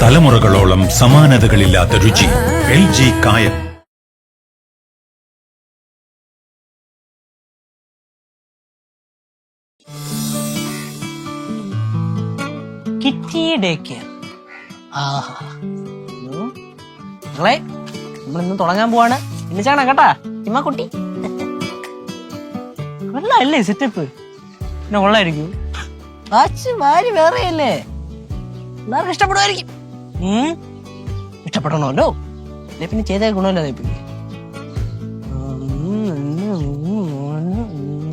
തലമുറകളോളം സമാനതകളില്ലാത്ത രുചി. LG കായം. Kitty day care. നമ്മളിന്ന് തുടങ്ങാൻ പോവാണ്. ഇന്നിച്ചാണ് കേട്ടാ ഇമ്മ കുട്ടി. കൊള്ളാല്ലേ സെറ്റപ്പ്? പിന്നെ കൊള്ളായിരിക്കും. വാച്ച് വാരി വേറെ അല്ലേ, എല്ലാവർക്കും ഇഷ്ടപ്പെടുമായിരിക്കും. ഇഷ്ടപ്പെടണമല്ലോ, അല്ലെ പിന്നെ ചെയ്ത ഗുണമല്ലോ. പിന്നെ 1 2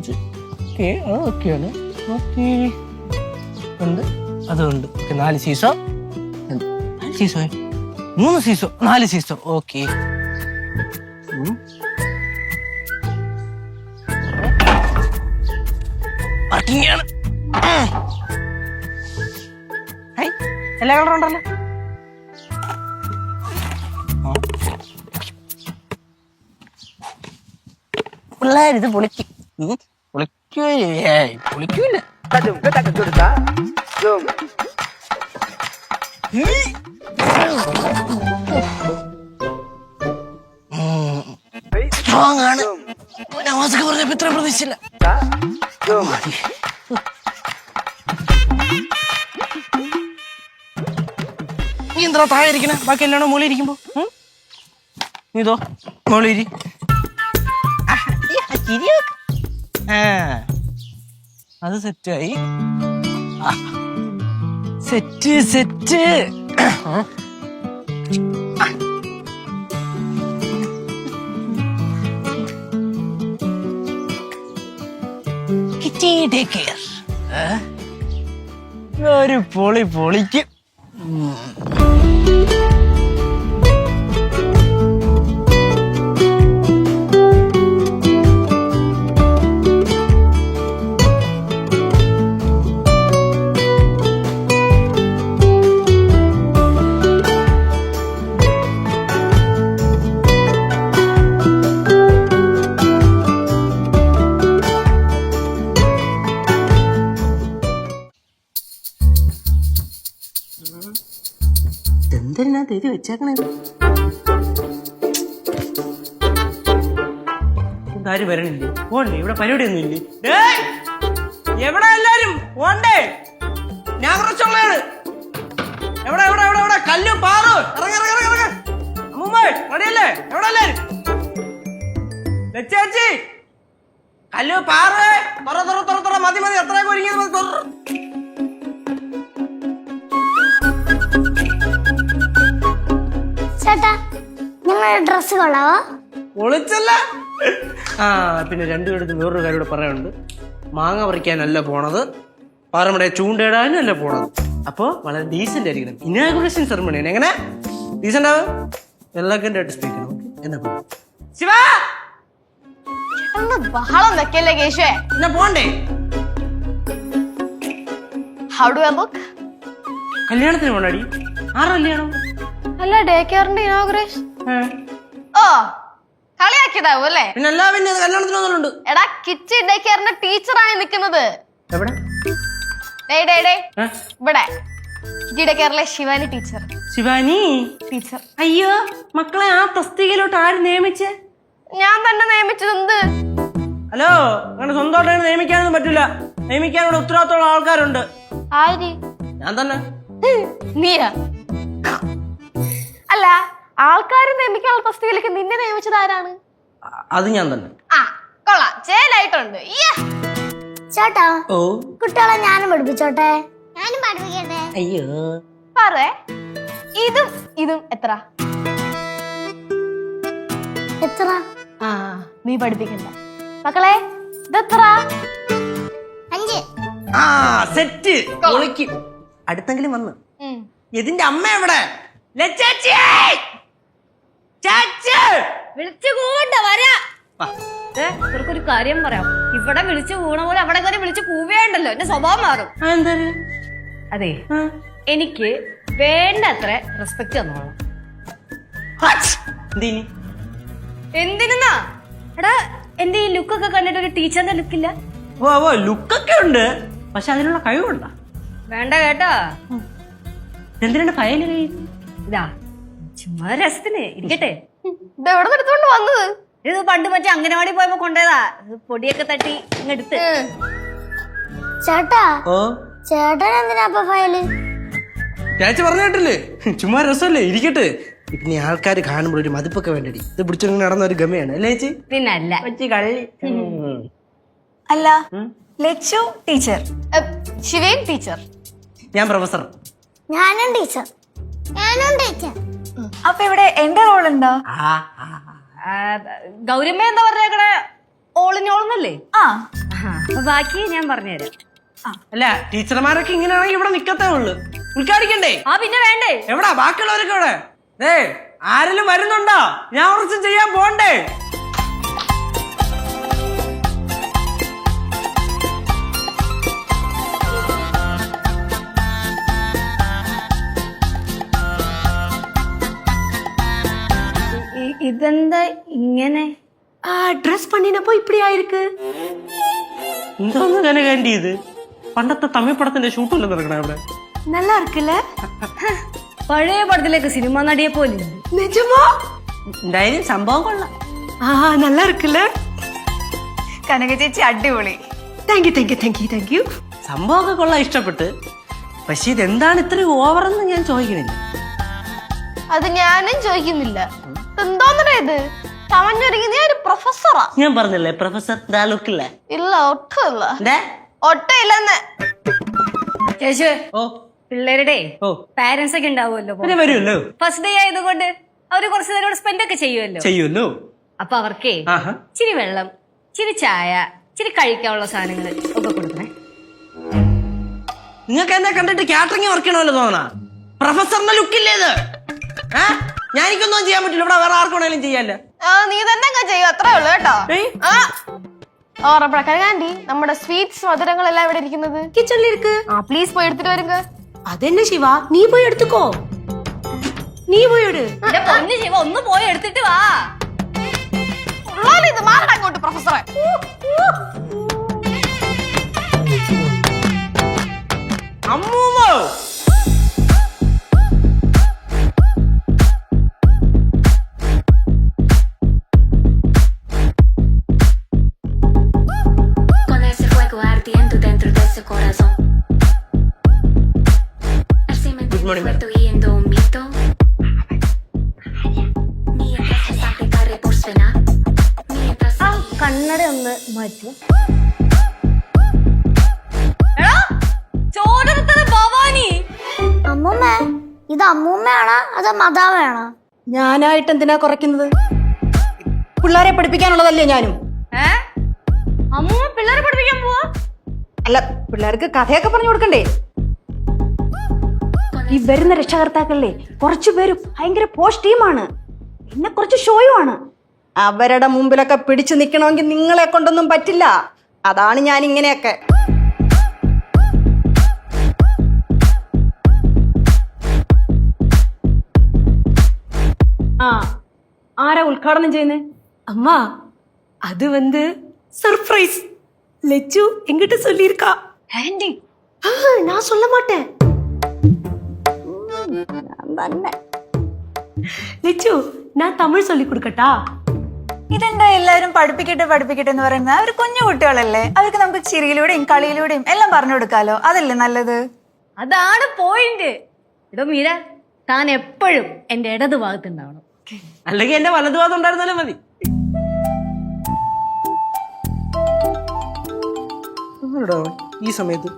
3 4 5 അതൊക്കെയാണ്. ഉണ്ട്, അതുണ്ട്. 4 seesaw, 4 seesaw, 3 seesaw, 4 seesaw. Okay. Working ആണ്. എല്ലാ കളറും ഉണ്ടല്ലോ. പിള്ളേരിത് പൊളിക്കും. പൊളിക്കൂല. സ്ട്രോങ് ആണ്. നവാസൊക്കെ പറഞ്ഞപ്പോ ഇത്ര പ്രതീക്ഷിച്ചില്ല. നീ എന്താ താഴെ ഇരിക്കണേ? ബാക്കി എല്ലാണോ മോളിൽ ഇരിക്കുമ്പോ? നീ ഇതോ മോളിരി. അത് സെറ്റായി. Set set. Kitty day care ഒരു പൊളി പൊളിക്ക്. എന്തിനാ തേരി വെച്ചേക്കണേ? ആരും വരണില്ലേ? പോണ്ടേ? ഇവിടെ പരിപാടി ഒന്നും ഇല്ലേ? എവിടെ എല്ലാരും പോണ്ടേ? ഞാൻ കുറച്ചുള്ളതാണ്. എവിടെ എവിടെ എവിടെ എവിടെ കല്ല് പാറു ഇറങ്ങ. അമ്മൂമ്മ റെഡിയല്ലേ? എവിടെ എല്ലാരും? ചേച്ചി കല്ല് പാറു തുറ മതി എത്രയൊക്കെ ഒരുങ്ങിയത് മതി. ചേട്ടാ നിങ്ങളുടെ ഡ്രസ് കൊള്ളാവോ? പൊളിച്ചല്ല. പിന്നെ രണ്ടുപേർക്ക് വേറൊരു കാര്യം കൂടെ പറയാനുണ്ട്. മാങ്ങ പറിക്കാനല്ല പോണത്, പാറമടയെ ചൂണ്ടയിടാനും അല്ല പോണത്. അപ്പോ വളരെ ഡീസന്റ് ആയിരിക്കണം. ഇനാഗുറേഷൻ സെറമണിയാണ്. എങ്ങനെ ഡീസന്റ് ആവും? എല്ലാവർക്കും സ്പീക്കണം. എന്നാ ശിവ ബഹളം വെക്കല്ലേ കേശുവേ. എന്നാ പോണ്ടേ? How do I look? കല്യാണത്തിന് പോണടി. ആറ് കല്യാണം? അല്ല, ഡേ കെയറിന്റെ ഇനോഗ്രേഷൻ. ഓ, കളിയാക്കിയതാവും അല്ലേ? പിന്നെ എല്ലാ പിന്നെ കല്യാണത്തിന് വന്നിട്ടുണ്ട്. എടാ, കിച്ചി ഡേ കെയറിന്റെ ടീച്ചറായി നിൽക്കുന്നത്. എവിടെ? ഇവിടെ കിച്ചി ഡേ കെയറിലെ ശിവാനി ടീച്ചർ. ശിവാനി ടീച്ചർ. അയ്യോ മക്കളെ, ആ തസ്തികയിലോട്ട് ആര് നിയമിച്ചേ? ഞാൻ തന്നെ നിയമിച്ചത്. എന്ത്? ഹലോ, അങ്ങനെ സ്വന്തമായിട്ട് നിയമിക്കാനൊന്നും പറ്റില്ല. നിയമിക്കാനുള്ള ഉത്തരവാദിത്തമുള്ള ആൾക്കാരുണ്ട്. ആര്? ഞാൻ തന്നെ. നീയാ? അല്ല, ആൾക്കാരെ നിയമിക്കാനുള്ള തസ്തികയിലേക്ക് നിന്നെ നിയമിച്ചത് ആരാണ്? അത് ഞാൻ തന്നെ. ആ കൊള്ളാം, ചേലായിട്ടുണ്ട്. ചേട്ടാ, ഓ കുട്ടികളെ ഞാനും പഠിപ്പിച്ചോട്ടെ? ഞാനും പഠിപ്പിക്കട്ടെ? അയ്യോ പറേ, ഇതും ഇതും എത്ര? എത്ര? ആ, നീ പഠിപ്പിക്കണ്ട. മക്കളെ, ഇതെത്ര? 5. ആ സെറ്റ്. പൊളിക്ക്. അടുത്തെങ്കിലും വന്ന്. ഇതിന്റെ അമ്മ എവിടെ? വിളിച്ചു കൂവണ്ട, വരാ. ഇവർക്കൊരു കാര്യം പറയാം. ഇവിടെ വിളിച്ചു കൂണ പോലെ അവിടെ കയറി വിളിച്ചു കൂവേണ്ടല്ലോ, എന്റെ സ്വഭാവം മാറും. അതെ, എനിക്ക് വേണ്ടത്ര റെസ്പെക്ട് തന്നോളാം. എന്തിനാ? എടാ, എന്റെ ഈ ലുക്കൊക്കെ കണ്ടിട്ട് ഒരു ടീച്ചറിന്റെ ലുക്കില്ല? ലുക്കൊക്കെ ഉണ്ട്, പക്ഷെ അതിനുള്ള കഴിവുണ്ടോ? വേണ്ട കേട്ടാ. എന്തിനാണ് ഫയൽ ഇതാ ചുമ്മാ രസത്തിന് ഇരിക്കട്ടെ. ഇത് എവിടെ നിന്ന് എടുത്തോണ്ട് വന്നത്? ഇത് പണ്ട് മറ്റേ അംഗനവാടി പോയപ്പോ കൊണ്ടുപോയതാ. ഇത് പൊടിയൊക്കെ തട്ടി ഇങ്ങെടുത്ത്. ചേട്ടാ ഓ ചേട്ടൻ എന്തിനാ ഫയല്? ചേച്ചി പറഞ്ഞു കേട്ടില്ലേ, ചുമ്മാ രസമല്ലേ, ഇരിക്കട്ടെ. പിന്നെ ആൾക്കാർ കാണുമ്പോൾ ഒരു മതിപ്പൊക്കെ വേണ്ടടി. ഇത് പിടിച്ചോണ്ട് നടന്ന ഒരു ഗമയാണ് അല്ലേ ചേച്ചി? പിന്നല്ല. കള്ളി. അല്ല ലച്ചു ടീച്ചർ, ശിവയും ടീച്ചർ, ഞാൻ പ്രൊഫസർ. ഞാനും ടീച്ചർ. അപ്പൊ ഇവിടെ എന്റെ റോൾ ഉണ്ടോ? ഗൗരമ്മ എന്താ പറഞ്ഞേക്കണേ? ഓളിഞ്ഞോളന്നല്ലേ? ആ അപ്പൊ ബാക്കി ഞാൻ പറഞ്ഞുതരാം. അല്ല ടീച്ചർമാരൊക്കെ ഇങ്ങനെയാണെങ്കിൽ ഇവിടെ നിക്കത്തേ ഉള്ളു. ഉദ്ഘാടിക്കണ്ടേ? പിന്നെ വേണ്ടേ? എവിടാ ബാക്കിയുള്ളവരൊക്കെ ഇവിടെ? ആരെങ്കിലും വരുന്നുണ്ടോ? ഞാൻ കുറച്ച് ചെയ്യാൻ പോണ്ടേ? ഇതെന്താ ഇങ്ങനെ? ഡ്രസ് പണിനപ്പോ ഇപ്പടി ആയിരിക്ക്. എന്തോന്ന് കനകാൻഡി ഇത്? പണ്ടത്തെ തമിഴ് പടത്തിന്റെ ഷൂട്ടല്ലേ നടക്കണേ ഇവിടെ? നല്ല ഇരിക്കല്ല? പഴയ പടത്തിലേക്ക് സിനിമ നടിയെ പോലെ. നിജമോ? എന്തായാലും സംഭവം കൊള്ളാം. നല്ല ഇരിക്കല്ല? കനക ചേച്ചി അടിപൊളി. Thank you thank you thank you thank you. സംഭവമൊക്കെ കൊള്ളാം, ഇഷ്ടപ്പെട്ട്. പക്ഷെ ഇതെന്താണ് ഇത്രയും ഓവറെന്ന് ഞാൻ ചോദിക്കണില്ല. അത് ഞാനും ചോദിക്കുന്നില്ല. എന്തോന്നടാ ഇത്? ചമഞ്ഞൊരുങ്ങി നീ ഒരു പ്രൊഫസറാ. ഞാൻ പറഞ്ഞില്ലേ പ്രൊഫസർ ലുക്കില്ല. ഇല്ല ഒട്ടുമില്ല. ഒട്ടയില്ലെന്ന്. ചേച്ചി ഓ പിള്ളേരുടെ ഓ പാരന്റ്സ് ഒക്കെ ഉണ്ടാവുമല്ലോ. പിന്നെ വരുമല്ലോ. ഫസ്റ്റ് ഡേ ആയതുകൊണ്ട് അവര് കുറച്ച് നേരം സ്പെൻഡ് ഒക്കെ ചെയ്യുമല്ലോ. അപ്പൊ അവർക്കേ ഇച്ചിരി വെള്ളം, ഇച്ചിരി ചായ, ഇച്ചിരി കഴിക്കാനുള്ള സാധനങ്ങൾ ഒക്കെ കൊടുക്കണേ. നിങ്ങൾക്ക് എന്നെ കണ്ടിട്ട് കാറ്ററിംഗ് വർക്ക് ചെയ്യണമല്ലോ തോന്നാ. പ്രൊഫസറിന്റെ ലുക്കില്ലേ ഇത്? ഞാൻ എനിക്കൊന്നും ചെയ്യാൻ പറ്റില്ല. ഇവിടെ വേറെ ആർക്കും വേണേലും ചെയ്യാല്ലോ. നീ തന്നെ ചെയ്യും, അത്രേ ഉള്ളു കേട്ടോ. കനകാൻഡി, നമ്മുടെ സ്വീറ്റ്സ് മധുരങ്ങളെല്ലാം ഇവിടെ ഇരിക്കുന്നത് കിച്ചണിൽ ഇരിക്ക്. പ്ലീസ് പോയി എടുത്തിട്ട് വരുക. അതെന്നെ ശിവ, നീ പോയി എടുത്തുക്കോ. നീ പോയി എടു. എന്റെ പൊന്നു ശിവ, ഒന്ന് പോയി എടുത്തിട്ട് വാ. ഇത് മാറണം അങ്ങോട്ട് പ്രൊഫസറെ. അമ്മൂമ്മോ corazón. Good morning, madam. Yendo un mito. Mientras la sangre corre por su vena. Mientras കണ്ണട ഒന്ന് മാറ്റും. ചോദനത്തിന് ഭവാനി. അമ്മൂമ്മ, ഇത് അമ്മൂമ്മയാണോ അതോ മതാവാണോ? ഞാനായിട്ട് എന്തിനാ കുറയ്ക്കുന്നത്? പിള്ളേരെ പഠിപ്പിക്കാനുള്ളതല്ലേ ഞാനും. അമ്മ പിള്ളേരെ പഠിപ്പിക്കാൻ പോവാ? അല്ല, പിള്ളേർക്ക് കഥയൊക്കെ പറഞ്ഞു കൊടുക്കണ്ടേ? ഈ വരുന്ന രക്ഷകർത്താക്കളിലെ കുറച്ചു പേരും ഭയങ്കര പോസിറ്റീവാണ്, പിന്നെ കുറച്ച് ഷോയുമാണ്. അവരുടെ മുമ്പിലൊക്കെ പിടിച്ചു നിൽക്കണമെങ്കിൽ നിങ്ങളെ കൊണ്ടൊന്നും പറ്റില്ല. അതാണ് ഞാൻ ഇങ്ങനെയൊക്കെ. ആരാ ഉദ്ഘാടനം ചെയ്യുന്നേ? അമ്മ, അത് സർപ്രൈസ്. லெச்சு எங்கிட்ட சொல்லிருக்கா. ஆண்டி, நான் சொல்ல மாட்டேன். லெச்சு, நான் தமிழ் சொல்லி கொடுக்கட்டா? ഇതെന്താ എല്ലാവരും പഠിപ്പിക്കട്ടെ എന്ന് പറയുന്നത്? അവർ കുഞ്ഞു കുട്ടികളല്ലേ, അവർക്ക് നമുക്ക് ചിരിയിലൂടെയും കളിയിലൂടെയും എല്ലാം പറഞ്ഞു കൊടുക്കാലോ. അതല്ലേ നല്ലത്. അതാണ് പോയിന്റ്. ഇടോ മീര, താൻ എപ്പോഴും എന്റെ ഇടത് ഭാഗത്തുണ്ടാവണം, അല്ലെങ്കിൽ എന്റെ വലതു ഭാഗത്ത് ഉണ്ടായിരുന്നാലും മതി. ഈ സമയത്ത്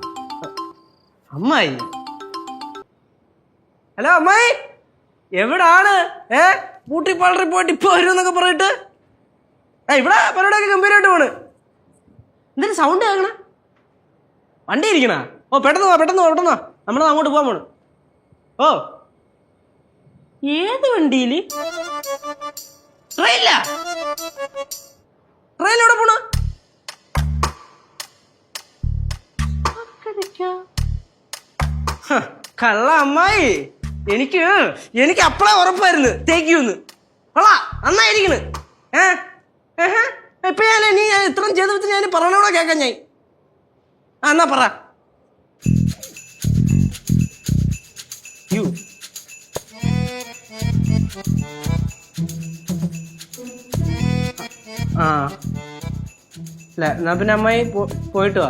അമ്മായി. ഹലോ അമ്മായി, എവിടാണ്? ബ്യൂട്ടി പാർലറിൽ പോയിട്ട് ഇപ്പൊ വരും എന്നൊക്കെ പറഞ്ഞിട്ട് ഇവിടെ പരിപാടിയൊക്കെ ഗംഭീരമായിട്ട് പോണ്. എന്തിനു സൗണ്ട് കേൾക്കണ? വണ്ടി ഇരിക്കണ? ഓ പെട്ടെന്ന് വാ നമ്മൾ അങ്ങോട്ട് പോകാൻ പോണ്. ഓ ഏത് വണ്ടിയില്? ട്രെയിനിലൂടെ പോണ? കള്ള അമ്മായി, എനിക്ക് അപ്പളെ ഉറപ്പായിരുന്നു തേക്കൂന്ന്. കൊള്ളാ, നന്നായിരിക്കണ്. ഇപ്പൊ നീ ഇത്രയും ചെയ്തിട്ട് ഞാൻ പറഞ്ഞൂടെ കേൾക്കാൻ ഞാൻ. എന്നാ പറ. യു. ആ അല്ല എന്നാ പിന്നെ അമ്മായി പോയിട്ട് വാ.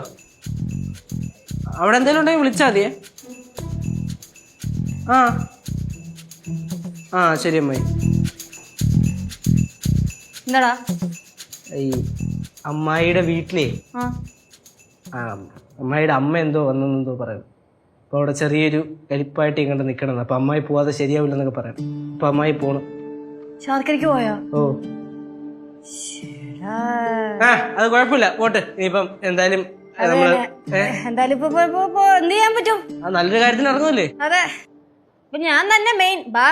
അവിടെ എന്തെങ്കിലും ഉണ്ടെങ്കിൽ വിളിച്ചാൽ മതിയേ. ആ ശരി അമ്മായി. എന്താടാ? ഈ അമ്മായിയുടെ വീട്ടിലേ അമ്മായിയുടെ അമ്മ എന്തോ വന്നെന്തോ പറയണം. അപ്പോൾ അവിടെ ചെറിയൊരു എലിപ്പായിട്ട് ഇങ്ങോട്ട് നിൽക്കണം. അപ്പം അമ്മായി പോവാതെ ശരിയാവില്ലെന്നൊക്കെ പറയണം. അപ്പം അമ്മായി പോണം. ശാർക്കരയ്ക്ക് പോയോ? ഓ അത് കുഴപ്പമില്ല, പോട്ടെ. ഇനിയിപ്പം എന്തായാലും എന്തായാലും ഇപ്പൊ എന്ത് ചെയ്യാൻ പറ്റും? നല്ലൊരു കാര്യത്തിന് ഇറങ്ങുമല്ലേ? അതെ, ഇപ്പൊ ഞാൻ തന്നെ മെയിൻ. ബാ.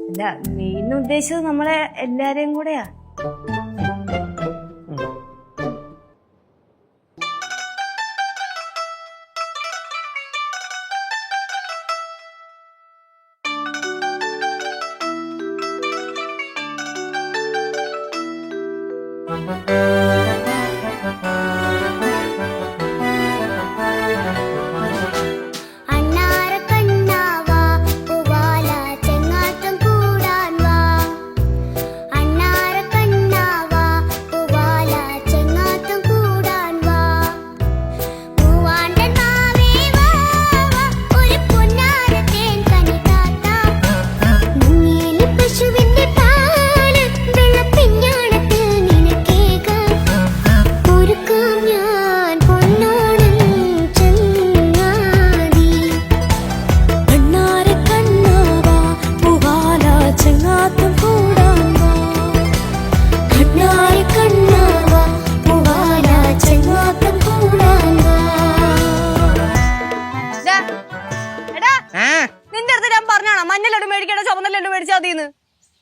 അല്ല, മെയിൻ ഉദ്ദേശിച്ചത് നമ്മളെ എല്ലാരെയും കൂടെയാ.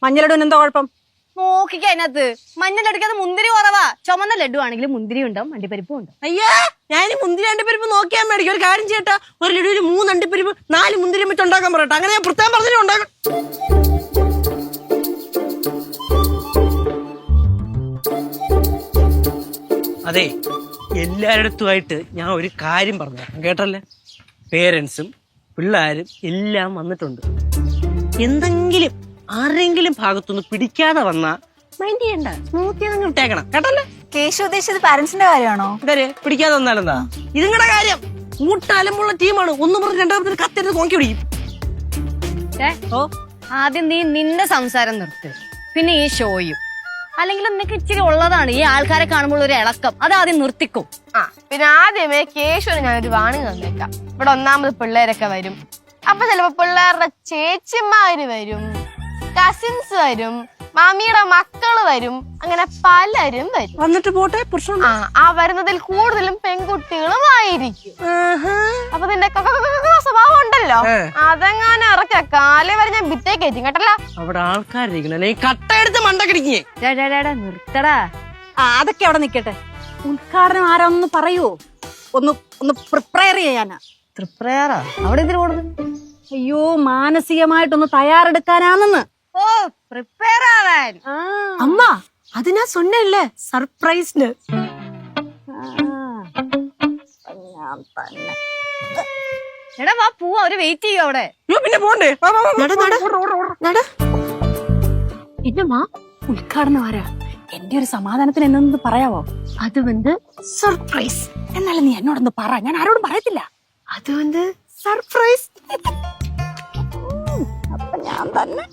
മഞ്ഞളടുവിന് എന്താ കുഴപ്പം? നോക്കിക്ക അതിനകത്ത് മഞ്ഞൾ എടുക്കാതെ മുന്തിരി കുറവാ. ചുമന്ന ലഡു ആണെങ്കിലും മുന്തിരി ഉണ്ടാവും, അണ്ടിപ്പരിപ്പും ഉണ്ട്. അയ്യാ, ഞാൻ മുന്തിരി അണ്ടിപ്പരിപ്പ് നോക്കിയാൽ മേടിക്കും. ഒരു കാര്യം ചെയ്യട്ടാ, ഒരു ലഡുവിൽ 3 അണ്ടിപ്പരിപ്പ് 4 മുന്തിരി വെച്ച് ഉണ്ടാക്കാൻ പറയട്ടെ. അങ്ങനെ ഞാൻ പ്രത്യേകം പറഞ്ഞു ഉണ്ടാക്കും. അതെ, എല്ലായിടത്തുമായിട്ട് ഞാൻ ഒരു കാര്യം പറഞ്ഞു കേട്ടല്ലേ. പേരൻസും പിള്ളേരും എല്ലാം വന്നിട്ടുണ്ട്. എന്തെങ്കിലും ആരെങ്കിലും ഭാഗത്തുനിന്ന് പിടിക്കാതെ വന്നാ മൈൻഡ് ചെയ്യണ്ട, സ്മൂത്തി അങ്ങ് വിട്ടേക്കണം കേട്ടല്ലേ. കേശു ഉദ്ദേശിച്ചത് പാരന്റ്സിന്റെ കാര്യമാണോ? ഇതേ പിടിക്കാതെ വന്നാലെന്താ? ഇതുങ്ങളുടെ കാര്യം കൂട്ടാലമുള്ള ടീമാണ്. 1 പറഞ്ഞ് 2 കത്തെടുത്ത് നോക്കി പിടിക്കും. ആദ്യം നീ നിന്റെ സംസാരം നിർത്ത്, പിന്നെ ഈ ഷോയും. അല്ലെങ്കിൽ നിനക്ക് ഇച്ചിരി ഉള്ളതാണ് ഈ ആൾക്കാരെ കാണുമ്പോൾ ഒരു ഇളക്കം, അത് ആദ്യം നിർത്തിക്കും. പിന്നെ ആദ്യമേ കേശുവിന് ഞാനൊരു വാണിംഗ് തന്നേക്കാം. ഇവിടെ ഒന്നാമത് പിള്ളേരൊക്കെ വരും. അപ്പൊ ചിലപ്പോ പിള്ളേരുടെ ചേച്ചിമാര് വരും, കസിൻസ് വരും, മാമിയുടെ മക്കള് വരും, അങ്ങനെ പലരും വരും. വന്നിട്ട് പോട്ടെ. പുരുഷൻ ആ വരുന്നതിൽ കൂടുതലും പെൺകുട്ടികളും ആയിരിക്കും. അപ്പൊ നിന്റെ സ്വഭാവം ഉണ്ടല്ലോ, അതെങ്ങാനും ഇറക്ക കാലേ വരെ ഞാൻ ഭിത്തേ കയറ്റും കേട്ടല്ലോ. അവിടെ ആൾക്കാരിരിക്കണേ, കട്ട എടുത്ത് മണ്ടക്കിടിക്കേ. നിർത്തടാ. അതൊക്കെ അവിടെ നിക്കട്ടെ. ഉദ്ഘാടനം ആരാന്ന് പറയൂ. ഒന്ന് പ്രിപ്പയർ ചെയ്യാനാ. പ്രിപ്പയറാ? അവിടെ എന്തിനു കൊടുക്കും? അയ്യോ, മാനസികമായിട്ടൊന്ന് തയ്യാറെടുക്കാനാണെന്ന്. ഓ, പ്രിപ്പയർ ആവാൻ. അമ്മ, അത് ഞാൻ சொன்னேன்ல, സർപ്രൈസിന്. എടാ വാ പോവാ, അവര് വെയിറ്റ് ചെയ്യും അവിടെ. പിന്നെ പോണ്ടേ? എന്നമ്മാ ഉദ്ഘാടനം ആരാ? എന്റെ ഒരു സമാധാനത്തിന് എന്നൊന്ന് പറയാവോ? അത് സർപ്രൈസ്. എന്നാലും നീ എന്നോടൊന്ന് പറ, ഞാൻ ആരോടും പറയത്തില്ല. അത് സർപ്രൈസ്. അപ്പൊ ഞാൻ തന്നെ.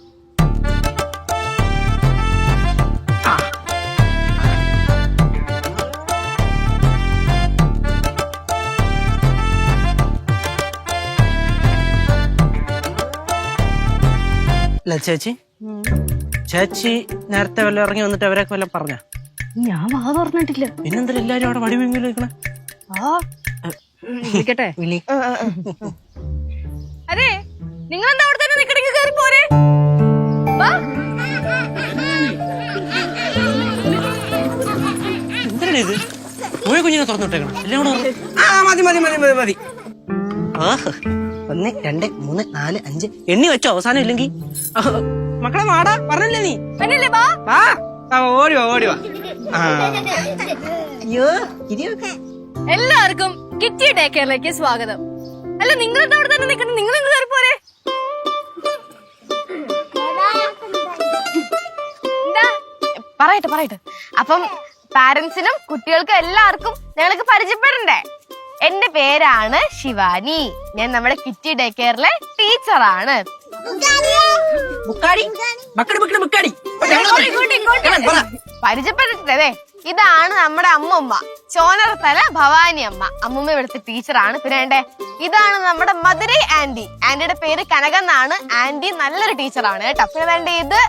ചേച്ചി നേരത്തെ വല്ല ഇറങ്ങി വന്നിട്ട് അവരൊക്കെ വല്ല പറഞ്ഞ? ഞാൻ വാ തുറന്നിട്ടില്ല. പിന്നെന്താ എല്ലാരും അവിടെ വടി വീങ്ങി നിൽക്കണേ? വിളിക്കട്ടെ? അതെ, നിങ്ങൾ എന്താ അവിടെ തന്നെ നിക്കണെങ്കിൽ കയറി പോരെ. എന്താണ് ഇത്? പോയ കുഞ്ഞിനെ തുറന്നിട്ടേക്കണം. എല്ലാം കൂടെ മതി. 1 2 3 4 5 എണ്ണി വെച്ചോ, അവസാനം ഇല്ലെങ്കിൽ. മക്കളെ വാടാ, പറഞ്ഞില്ലേ നീ? ഓടിവാ. അയ്യോ, എല്ലാവർക്കും കിറ്റി ഡേ കെയറിലേക്ക് സ്വാഗതം. അല്ല നിങ്ങൾ അവിടെ തന്നെ നിൽക്കണം, നിങ്ങൾ ഇങ്ങ് കയറി പോരെ. പറയട്ടെ. അപ്പം പാരന്റ്സിനും കുട്ടികൾക്കും എല്ലാവർക്കും ഞങ്ങൾക്ക് പരിചയപ്പെടണ്ടേ? എന്റെ പേരാണ് ശിവാനി. ഞാൻ നമ്മുടെ കിറ്റി ഡേ കെയറിലെ ടീച്ചറാണ്. പരിചയപ്പെട്ടിട്ടേ, ഇതാണ് നമ്മുടെ അമ്മമ്മ ചോനർത്തല ഭവാനി അമ്മ. അമ്മമ്മ ഇവിടുത്തെ ടീച്ചറാണ്. പിന്നെ ഇതാണ് നമ്മുടെ മധുരൈ ആന്റി. ആന്റിയുടെ പേര് കനക എന്നാണ്. ആന്റി നല്ലൊരു ടീച്ചറാണ് കേട്ടോ. പിന്നെ ഇത്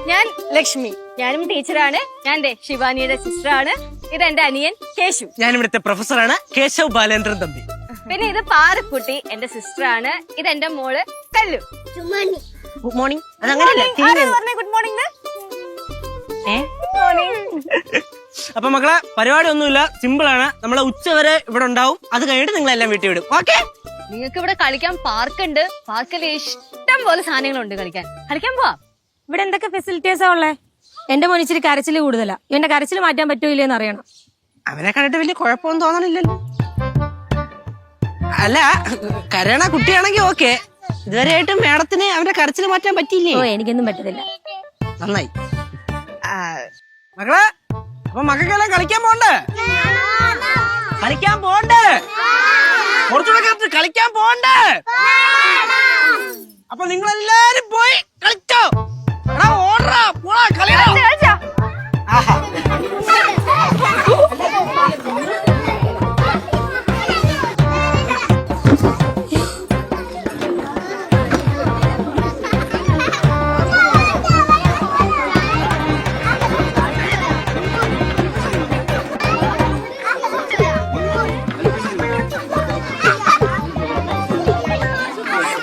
ഞാൻ ലക്ഷ്മി, ഞാനും ടീച്ചറാണ്. ഞാൻ ശിവാനിയുടെ സിസ്റ്ററാണ്. ഇത് എന്റെ അനിയൻ കേശു. ഞാൻ ഇവിടുത്തെ പ്രൊഫസറാണ്, കേശവ് ബാലേന്ദ്രൻ തമ്പി. പിന്നെ ഇത് പാറക്കുട്ടി, എന്റെ സിസ്റ്ററാണ്. ഇത് എന്റെ മോള് കല്ലു. Good morning. അതങ്ങനെയല്ല, ഗുഡ് മോർണിംഗ്. അപ്പൊ മക്കളെ പരിപാടി ഒന്നുമില്ല, സിമ്പിൾ ആണ്. നമ്മളെ ഉച്ചവരെ ഇവിടെ ഉണ്ടാവും. അത് കഴിഞ്ഞിട്ട് നിങ്ങളെല്ലാം വീട്ടിൽ വിടും. ഓക്കെ? നിങ്ങൾക്ക് ഇവിടെ കളിക്കാൻ പാർക്കുണ്ട്. പാർക്കിൽ ഇഷ്ടം പോലെ സാധനങ്ങളുണ്ട് കളിക്കാൻ പോവാ. ഇവിടെ എന്തൊക്കെ ഫെസിലിറ്റീസാ ഉള്ളേ? എന്റെ മോനിച്ചിരി കരച്ചിൽ കൂടുതലാ. ഇവന്റെ കരച്ചിൽ മാറ്റാൻ പറ്റൂലെന്ന് അറിയണം. അവനെ കണ്ടിട്ട് വലിയ കുഴപ്പമൊന്നും തോന്നണില്ലല്ലോ. അല്ല, കരയണ കുട്ടിയാണെങ്കിൽ ഓക്കെ. ഇതുവരെയായിട്ടും മേഡത്തിന് അവന്റെ കരച്ചിൽ മാറ്റാൻ പറ്റിയില്ലേ? ഓ, എനിക്കൊന്നും പറ്റത്തില്ല. നന്നായി. മക്കളെ, അപ്പൊ മക്കൾക്കെല്ലാം കളിക്കാൻ പോണ്ടേ? കുറച്ചുകൂടെ കളിക്കാൻ പോണ്ടേ? അപ്പൊ നിങ്ങളെല്ലാരും പോയി കളിച്ചോ. ഓടാ, പോടാ, കളിയാ. ആഹാ.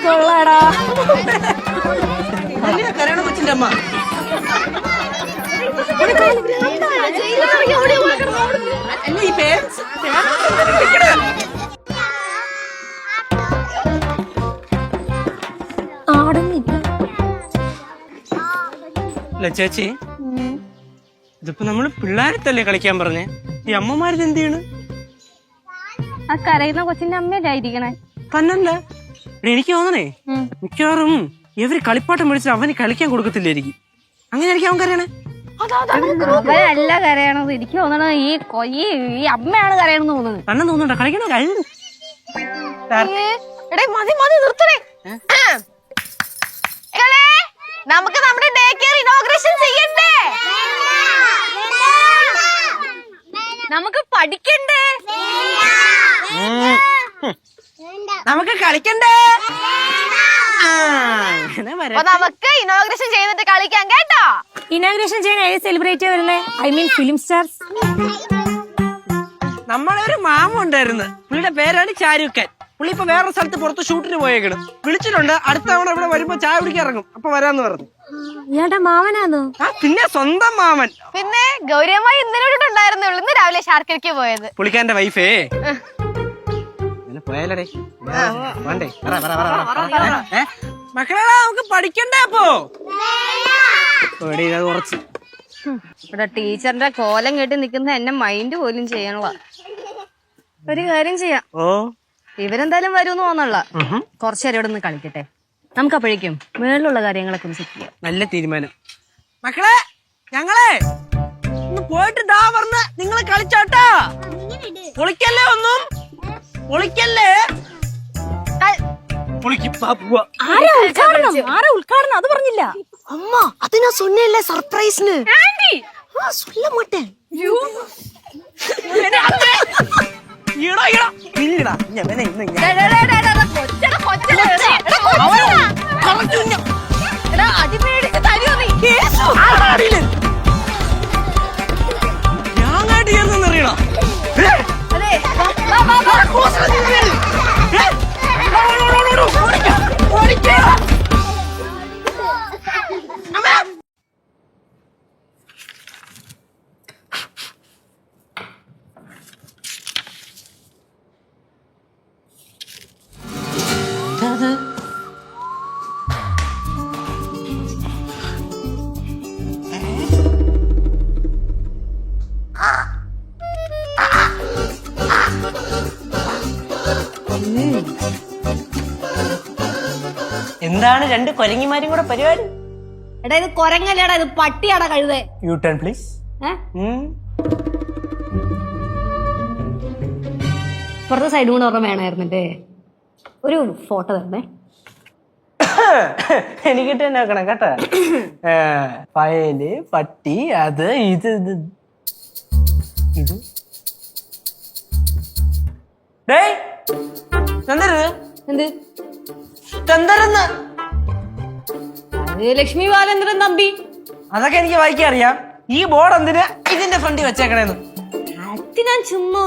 കൊള്ളാടാ. കരയണ കൊച്ചിന്റെ അമ്മ. അല്ല, ഈ പേരൻസ് അല്ല ചേച്ചി, ഇതിപ്പോ നമ്മള് പിള്ളേരത്തല്ലേ കളിക്കാൻ പറഞ്ഞേ? ഈ അമ്മമാരിത് എന്ത് ചെയ്യണ്? ആ കരയുന്ന കൊച്ചിന്റെ അമ്മയിലായിരിക്കണേ. തന്നല്ല, എനിക്ക് തോന്നണേ മിക്കവാറും ഇവര് കളിപ്പാട്ടം മേടിച്ചിട്ട് അവന് കളിക്കാൻ കൊടുക്കത്തില്ലായിരിക്കും. അങ്ങനെയായിരിക്കും അവൻ കരയണേ. അവരല്ല കരയണത്, എനിക്ക് തോന്നണത് ഈ അമ്മയാണ് കരയണെന്ന് തോന്നുന്നത്. തന്നെ തോന്നണ്ട, കളിക്കണ കാര്യം. മതി നിർത്തണേ. നമുക്ക് നമ്മുടെ ഡേ കെയർ ഇനോഗ്രേഷൻ ചെയ്യണ്ടേ? നമുക്ക് പഠിക്കണ്ടേ? നമുക്ക് കളിക്കണ്ടേ? അപ്പൊ നമുക്ക് ഇനോഗ്രേഷൻ ചെയ്തിട്ട് കളിക്കാം കേട്ടോ. ഇനാഗ്രേഷൻ ചെയ്യാൻ ഏത് സെലിബ്രേറ്റ് വരുന്നേ? I mean film stars. നമ്മളൊരു മാമ ഉണ്ടായിരുന്നു, പുള്ളിയുടെ പേരാണ് ഷാരൂഖ് ഖാൻ. പുള്ളി ഇപ്പൊ വേറൊരു സ്ഥലത്ത് പുറത്ത് ഷൂട്ടിന് പോയേക്കണം. വിളിച്ചിട്ടുണ്ട്, അടുത്ത തവണ ഇവിടെ വരുമ്പോ ചായ കുടിക്കാൻ ഇറങ്ങും, അപ്പൊ വരാന്ന് പറഞ്ഞു. ഇയാളുടെ മാമനാന്നോ? ആ പിന്നെ സ്വന്തം മാമൻ. പിന്നെ ഗൗരിയമ്മായി ഇന്നലെ ഇന്ന് രാവിലെ ഷാർക്കിലേക്ക് പോയത്. പുള്ളിക്കാരന്റെ വൈഫേ പോയാലേ മക്കളെ, നമുക്ക് പഠിക്കണ്ടേ? അപ്പോ കുറച്ച് ഇവിടെ ടീച്ചറിന്റെ കോലം കേട്ട് നിക്കുന്ന എന്നെ മൈൻഡ് പോലും ചെയ്യണല്ല. ഒരു കാര്യം ചെയ്യാം, ഇവരെന്തായാലും വരുമെന്ന് തോന്നല്ല. കുറച്ചേരം ഇവിടെ നിന്ന് കളിക്കട്ടെ. നമുക്ക് അപ്പോഴേക്കും മേളിലുള്ള കാര്യങ്ങളൊക്കെ ഒന്ന് സെറ്റ് ചെയ്യാം. നല്ല തീരുമാനം. മക്കളെ, ഞങ്ങളെ ഒന്ന് പോയിട്ട് ദാ പറഞ്ഞ് നിങ്ങള് കളിച്ചോട്ടാ. പൊളിക്കല്ലേ, ഒന്നും പൊളിക്കല്ലേ. ആരാ ഉദ്ഘാടനം? അത് പറഞ്ഞില്ല അമ്മ. അത് ഞാൻ சொன்னேன்ல സർപ്രൈസിന്. சொல்ல മാട്ടേ. എന്താണ് രണ്ട് കൊരങ്ങിമാരും കൂടെ പരിപാടി? എടാ ഇത് കൊരങ്ങല്ലേടാ, ഇത് പട്ടിയാടാ കഴുതേ. U turn please. പുറത്തെ സൈഡും കൂടെ ഓർമ്മ വേണമായിരുന്നിട്ടേ. ഒരു ഫോട്ടോ തരണേ. എനിക്കിട്ട് തന്നെ വെക്കണം കേട്ടോ. പയല്, പട്ടി, അത് ഇത് ഇത് ഇത്. ഡേയ് തന്തരുത്. എന്ത്? തന്തരുന്ന്. അത് ലക്ഷ്മി ബാലേന്ദ്രൻ തമ്പി. അതൊക്കെ എനിക്ക് വായിക്കാൻ അറിയാം. ഈ ബോർഡ് എന്തിനാ ഇതിന്റെ ഫ്രണ്ടിൽ വെച്ചേക്കണേന്ന്? അത് ഞാൻ ചുമ്മാ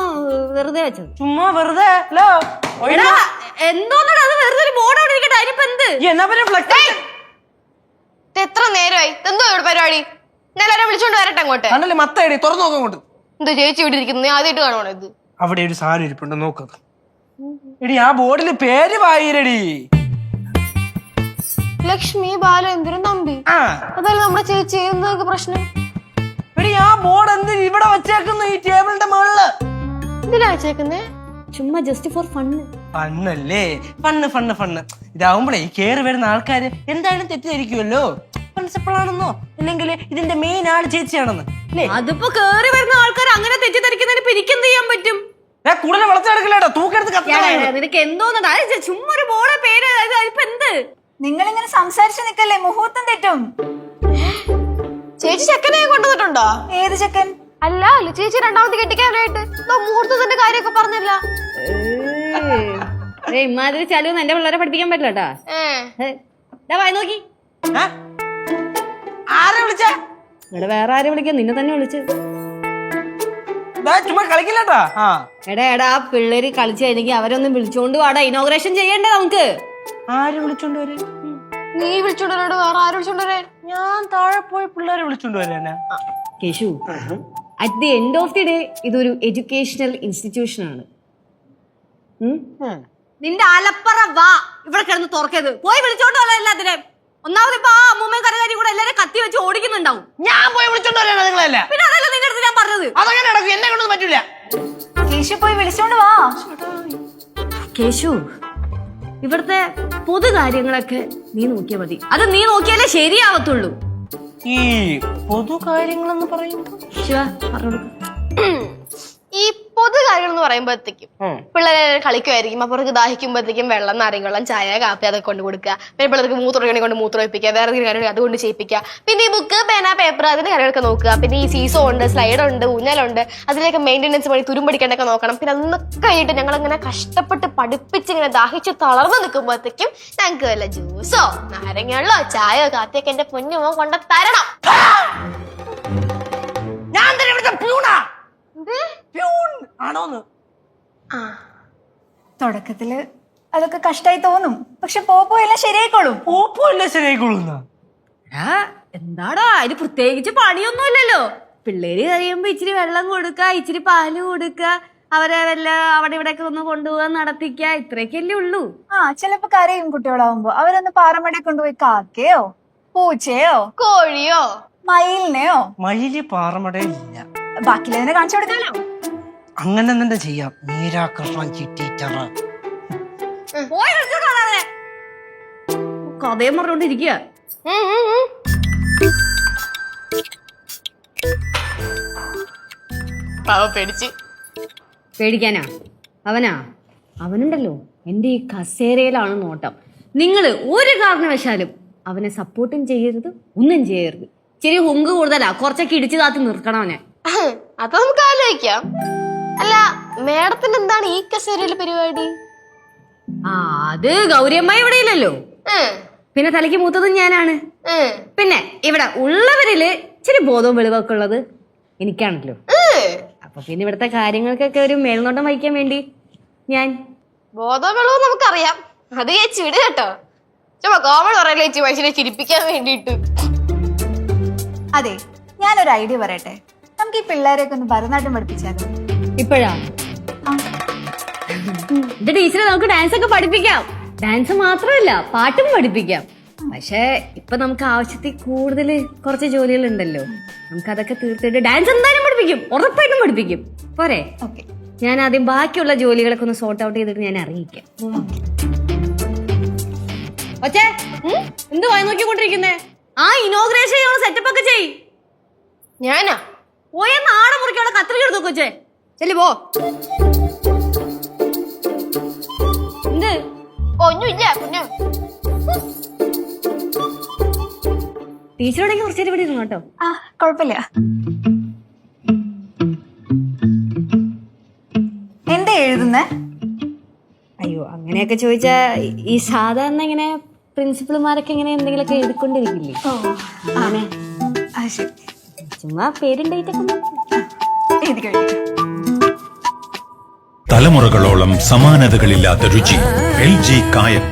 വെറുതെ വെച്ചത്. ചുമ്മാ വെറുതെ അല്ലോ. എന്തോന്നാണ് അത്? വെറുതെ ഒരു ബോർഡ് അവിടെ ഇരിക്കട്ടെ, അതിനിപ്പോ എന്ത്? എന്നാ പിന്നെ ഫ്ലെക്സ്. എത്ര നേരമായി? എന്തോ ഇവിടെ പരിപാടി? ഞാൻ എല്ലാവരും വിളിച്ചോണ്ട് വരട്ടെ അങ്ങോട്ട്. കണ്ടല്ലേ മത്തടി തുറന്നു നോക്കാൻ കൊണ്ട്. എന്തോ ചേച്ചി ഇവിടെ ഇരിക്കുന്നു, ഞാൻ ആദ്യമായിട്ട് കാണുവാണ് ഇത്. അവിടെ ഒരു സാധനം ഇരിപ്പുണ്ട്, നോക്കുന്നത്. എടി ആ ബോർഡിൽ പേര് വായിരടി. ലക്ഷ്മി ബാലേന്ദ്രൻ തമ്പി. അതല്ല നമ്മുടെ ചേച്ചി. എന്തൊക്കെ പ്രശ്നം? എടി ആ ബോർഡ് എന്തിന് ഇവിടെ വെച്ചേക്കുന്നു ഈ ടേബിളിന്റെ മുകളില്? എന്തിനാ വെച്ചേക്കുന്നേ? ചുമ്മാ ജസ്റ്റ് ഫോർ ഫണ്ണ്. ഫണ്ണല്ലേ? Fun fun fun. ഇതാവുമ്പോഴേ കേറി വരുന്ന ആൾക്കാര് എന്തായാലും തെറ്റിദ്ധരിക്കുമല്ലോ, പ്രിൻസിപ്പൾ ആണെന്നോ അല്ലെങ്കിൽ ഇതിന്റെ മെയിൻ ആള് ചേച്ചിയാണെന്ന്. അതിപ്പോ കേറി വരുന്ന ആൾക്കാർ അങ്ങനെ തെറ്റിദ്ധരിക്കുന്നതിന് പിരിക്കെന്ത് ചെയ്യാൻ പറ്റും? കൂടുതൽ വളച്ചെടുക്കല്ലേട്ടോ, തൂക്കെടുത്ത്. നിനക്ക് എന്തോന്നാ? ചുമ്മാ ഒരു ബോർഡ് പേര്, അതിപ്പോ എന്ത്? നിങ്ങൾ ഇങ്ങനെ സംസാരിച്ചു നിക്കല്ലേ, മുഹൂർത്തം തെറ്റും. ചേച്ചി ചെക്കനെ കൊണ്ടുവന്നിട്ടുണ്ടോ? ഏത് ചെക്കൻ? അല്ല ചേച്ചി രണ്ടാമത് കെട്ടിക്കാനായിട്ട് മുഹൂർത്തത്തിന്റെ കാര്യമൊക്കെ പറഞ്ഞല്ല. ഇമാതിരി ചലവൊന്നും എന്റെ പിള്ളേരെ പഠിപ്പിക്കാൻ പറ്റില്ല കേട്ടാ. വായി നോക്കി. ആരെ വിളിച്ച? ഇവിടെ വേറെ ആരെ വിളിക്കാം? നിന്നെ തന്നെ വിളിച്ച്. ചുമ്മാ കളിക്കില്ലട്ടാ. എടാ ആ പിള്ളേര് കളിച്ചു കഴിഞ്ഞെങ്കിൽ അവരൊന്നും വിളിച്ചോണ്ട് വാടാ, ഇനോഗ്രേഷൻ ചെയ്യണ്ടേ നമുക്ക്. ആര് വിളിച്ചോണ്ട് വരെ? നീ വിളിച്ചോണ്ട് വരാട്, വേറെ ആര് വിളിച്ചോണ്ട് വരാൻ? ഞാൻ താഴെ പോയി പിള്ളേരെ വിളിച്ചോണ്ട് വരാനാ. Keshu, at the end of the day ഇതൊരു എഡ്യൂക്കേഷണൽ ഇൻസ്റ്റിറ്റ്യൂഷൻ ആണ്. നിന്റെ അലപ്പറ വാ ഇവിടെ കിടന്ന് തുറക്കരുത്. പോയി വിളിച്ചോണ്ട് വരാ എല്ലാത്തിനെ. ഒന്നാമത് ഇപ്പൊ ആ അമ്മൂമ്മയും കരകാരി കൂടെ എല്ലാരും കത്തി വെച്ച് ഓടിക്കുന്നുണ്ടാവും. ഞാൻ പോയി വിളിച്ചോണ്ട് വരാനാ നിങ്ങളല്ല. പിന്നെ അതല്ല നിന്റെ അടുത്ത് ഞാൻ പറഞ്ഞത്. അതങ്ങനെ നടക്കും, എന്നെ കൊണ്ടൊന്നും പറ്റൂല. കേശു പോയി വിളിച്ചോണ്ട് വാ. കേശു, ഇവിടുത്തെ പൊതു കാര്യങ്ങളൊക്കെ നീ നോക്കിയാ മതി. അത് നീ നോക്കിയാലേ ശരിയാവത്തുള്ളൂ. ഈ പൊതു കാര്യങ്ങളെന്ന് പറയുമ്പോ ശിവ പറഞ്ഞു. ഈ പൊതു കാര്യങ്ങൾ എന്ന് പറയുമ്പോഴത്തേക്കും പിള്ളേരെ കളിക്കുമായിരിക്കും. അപ്പൊ അവർക്ക് ദാഹിക്കുമ്പോഴത്തേക്കും വെള്ളം, നാരങ്ങ, ചായ, കാപ്പി അതൊക്കെ കൊണ്ട് കൊടുക്കുക. പിന്നെ പിള്ളേർക്ക് മൂത്രമൊഴിക്കണെ കൊണ്ട് മൂത്രമൊഴിപ്പിക്കുക, വേറെ കാര്യങ്ങൾ അതുകൊണ്ട് ചെയ്യിപ്പിക്കുക. പിന്നെ ഈ ബുക്ക്, പേന, പേപ്പർ അതിന്റെ കാര്യങ്ങളൊക്കെ നോക്കുക. പിന്നെ ഈ സീസോ ഉണ്ട്, സ്ലൈഡ് ഉണ്ട്, ഊഞ്ഞലുണ്ട്, അതിലേക്ക് മെയിൻ്റെനൻസ് വഴി തുരുമ്പടിക്കാനൊക്കെ നോക്കണം. പിന്നെ അതൊക്കെ കഴിഞ്ഞിട്ട് ഞങ്ങൾ ഇങ്ങനെ കഷ്ടപ്പെട്ട് പഠിപ്പിച്ച് ഇങ്ങനെ ദാഹിച്ച് തളർന്ന് നിൽക്കുമ്പോഴത്തേക്കും ഞങ്ങൾക്ക് വല്ല ജ്യൂസോ നാരങ്ങയോ ചായയോ കാപ്പിയൊക്കെ എന്റെ പൊന്നുമോ കൊണ്ട് തരണം. ഞാൻ തന്നെ ഇവിടുത്തെ പ്യൂണാ. ആണോന്ന്? തുടക്കത്തില് അതൊക്കെ കഷ്ടായി തോന്നും, പക്ഷെ പോപ്പോ എല്ലാം ശരിയായിക്കോളും. പോപ്പോ എല്ലാം ശരിയായിക്കോളുന്ന? എന്താടാ അതിന് പ്രത്യേകിച്ച് പണിയൊന്നുമില്ലല്ലോ. പിള്ളേര് കഴിയുമ്പോ ഇച്ചിരി വെള്ളം കൊടുക്ക, ഇച്ചിരി പാല് കൊടുക്ക, അവരെ വല്ല അവിടെ ഇവിടെയൊക്കെ ഒന്ന് കൊണ്ടുപോകാൻ നടത്തിക്ക, ഇത്രയൊക്കെയല്ലേ ഉള്ളൂ. ചിലപ്പോ കരയും കുട്ടികളാവുമ്പോ. അവരൊന്ന് പാറമട കൊണ്ടുപോയി കാക്കയോ പൂച്ചയോ കോഴിയോ മയിലിനെയോ. മയില് പാറമടയില്ല, ബാക്കിയുള്ളതിനെ കാണിച്ചു കൊടുക്കാലോ. അങ്ങനെ തന്നെ ചെയ്യാം. മീരാ കൃഷ്ണൻ ടീച്ചർ കഥയും പറഞ്ഞോണ്ടിരിക്കുക. പേടിക്കാനാ? അവനുണ്ടല്ലോ എന്റെ ഈ കസേരയിലാണ് നോട്ടം. നിങ്ങൾ ഒരു കാരണവശാലും അവനെ സപ്പോർട്ടും ചെയ്യരുത്, ഒന്നും ചെയ്യരുത്. ഇച്ചിരി ഹുങ്ക് കൂടുതലാ, കുറച്ചൊക്കെ ഇടിച്ചു താത്തി നിർക്കണം അവനെ. അത് നമുക്ക് ആലോചിക്കാം. അല്ല മേഡത്തിന് എന്താണ് ഈ കസേരയിലെ പരിപാടി? അത് ഗൗരിയമ്മ ഇവിടെ ഇല്ലല്ലോ, പിന്നെ തലയ്ക്ക് മൂത്തതും ഞാനാണ്. പിന്നെ ഇവിടെ ഉള്ളവരില് ഇച്ചിരി ബോധവും വെളിവൊക്കെ ഉള്ളത് എനിക്കാണല്ലോ. അപ്പൊ പിന്നെ ഇവിടുത്തെ കാര്യങ്ങൾക്കൊക്കെ ഒരു മേൽനോട്ടം വഹിക്കാൻ വേണ്ടി ഞാൻ. ബോധവും വെള്ളവും നമുക്കറിയാം, അത് ചേച്ചി വിട് കേട്ടോ. ചുമ്മാ കോമൺ പറയല്ലേ ചേച്ചി, മനുഷ്യനെ ചിരിപ്പിക്കാൻ വേണ്ടിട്ട്. അതെ, ഞാനൊരു ഐഡിയ പറയട്ടെ. നമുക്ക് ഈ പിള്ളേരെയൊക്കെ ഒന്ന് ഭരതനാട്യം പഠിപ്പിച്ചാലോ? ഇപ്പോഴാ? എന്റെ ടീച്ചറെ നമുക്ക് ഡാൻസ് ഒക്കെ പഠിപ്പിക്കാം. ഡാൻസ് മാത്രമല്ല പാട്ടും പഠിപ്പിക്കാം. പക്ഷെ ഇപ്പൊ നമുക്ക് ആവശ്യത്തിൽ കൂടുതൽ കുറച്ച് ജോലികൾ ഉണ്ടല്ലോ, നമുക്ക് അതൊക്കെ തീർത്തിട്ട് ഡാൻസ് എന്തായാലും പഠിപ്പിക്കും, ഉറപ്പായിട്ടും പഠിപ്പിക്കും. പോരെ? ഞാൻ ആദ്യം ബാക്കിയുള്ള ജോലികളൊക്കെ ഒന്ന് സോർട്ട് ഔട്ട് ചെയ്തിട്ട് ഞാൻ അറിയിക്കാം. കൊച്ചേ എന്ത് വായി നോക്കിക്കൊണ്ടിരിക്കുന്നേ? ആ ഇനോഗ്രേഷൻ സെറ്റപ്പ് ഒക്കെ ചെയ്. ഞാനാ പോയ നാളെ മുറിക്കവിടെ കത്രിക എടുത്തു കൊച്ചേ. ചെല്ലി പോ. എന്ത് ഒന്നുമില്ല കുഞ്ഞു. ടീച്ചറോടെങ്കിൽ കുറച്ചേരം ഇവിടെ ഇരുന്നു കേട്ടോ. ആ കുഴപ്പമില്ല. എന്താ എഴുതുന്നേ? അയ്യോ അങ്ങനെയൊക്കെ ചോദിച്ചാ ഈ സാധാരണ ഇങ്ങനെ പ്രിൻസിപ്പൾമാരൊക്കെ ഇങ്ങനെ എന്തെങ്കിലുമൊക്കെ എഴുതിക്കൊണ്ടിരിക്കില്ലേ, അങ്ങനെ. ആ ശരി, ചുമ്മാ പേരും ഡേറ്റ് ഒക്കെ എഴുതി കഴിഞ്ഞു. തലമുറകളോളം സമാനതകളില്ലാത്ത രുചി. LG കായം.